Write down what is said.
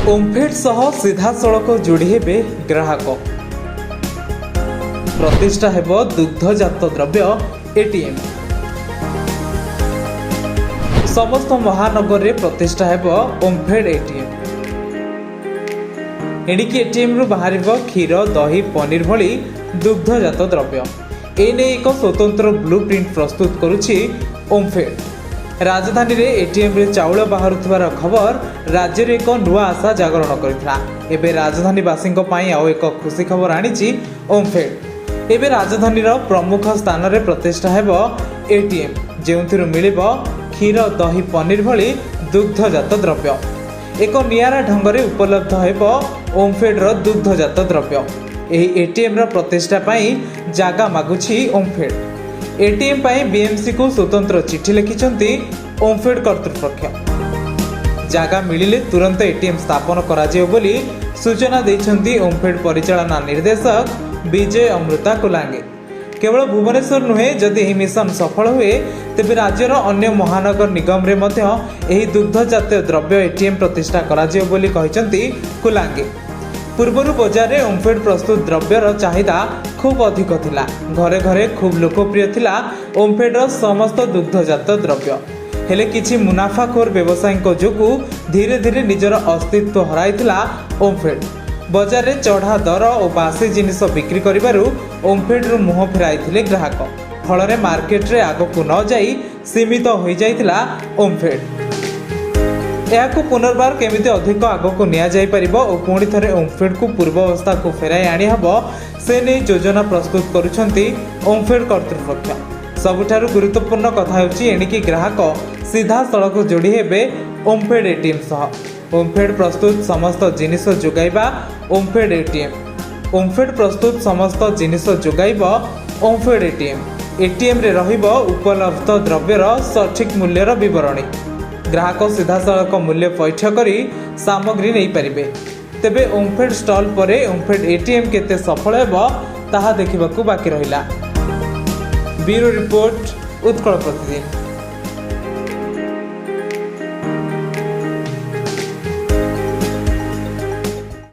ओमफेड सह सीधा सड़क जोड़ी हेबे ग्राहक। प्रतिष्ठा हेब दुग्धजात द्रव्य एटीएम। समस्त महानगर रे प्रतिष्ठा हेब ओमफेड एटीएम। एणिकी एटीएम रु बाहर क्षीर दही पनीर भली दुग्धजात द्रव्य। एने एक स्वतंत्र ब्लूप्रिंट प्रस्तुत करुछि ओमफेड। राजधानी रे एटीएम रे चाउल बाहरुथिबार खबर राज्य रे एक नुआ आशा जागरण करथिला। एबे राजधानी वासिंको पई आउ एक खुशी खबर आनिछि ओमफेड। एबे राजधानी रो प्रमुख स्थान रे प्रतिष्ठा हेबो एटीएम, जेउथिरु मिलिबो क्षीर दही पनीर भली दुग्धजात द्रव्य। एक नियारा ढंग रे उपलब्ध हेबो ओमफेड रो दुग्धजात द्रव्य। एही एटीएम रो प्रतिष्ठा पई जागा मागुछि ओमफेड। एटीएम पाई बीएमसी को स्वतंत्र चिठी लिखिछंती ओमफेड कर्तृपक्ष। जागा मिलिले तुरंत एटीएम स्थापन कराजियो बोली सूचना दैछंती ओमफेड परिचालना निर्देशक विजय अमृता कुलांगे। केवल भुवनेश्वर नुहे, जदि यह मिशन सफल हुए तेबे राज्यर अन्य महानगर निगम रे मध्य एही दुग्धजात द्रव्य एटीएम प्रतिष्ठा कराजियो बोली कहिछंती कुलांगे। पूर्वर बजार में ओमफेड प्रस्तुत द्रव्यर चाहिदा खूब अधिक थिला। घरे घरे खूब लोकप्रिय थिला ओमफेड समस्त दुग्धजात द्रव्य। हेले किछि मुनाफाखोर व्यवसायी जोगु धीरे धीरे निजर अस्तित्व हराइथिला ओमफेड। बजार में चढ़ा दर और बासी जिनिस बिक्री करिबारु ओमफेड रु मुह फेराइथिले ग्राहक। फल मार्केट रे आगकु न जाई सीमित हो जाइथिला ओमफेड। यह पुनर्बार केमिति अधिक आगक निया और पुणी थे ओमफेड को पूर्वावस्था को फेराई आनी हबो से नहीं योजना प्रस्तुत करुछंती ओमफेड कर्तृपक्ष। सबुठारु गुरुत्वपूर्ण कथा होची एणिकी ग्राहक सीधा सड़क जोड़ी हेबे ओमफेड एटीएम सह। ओमफेड प्रस्तुत समस्त जिनिस जोगाइबा ओमफेड एटीएम। ओमफेड प्रस्तुत समस्त जिनिस जोगाइब ओमफेड एटीएम। एटीएम रे रहिबो उपलब्ध द्रव्यर सठिक मूल्यर विवरणी। ग्राहक सीधा सड़क मूल्य पैठ करी सामग्री नहीं पारिबे। तेबे ओमफेड स्टॉल परे ओमफेड एटीएम केते सफल हेबो ताहा देखिबाकू बाकी रहिला। ब्यूरो रिपोर्ट, उत्कल प्रतिदिन।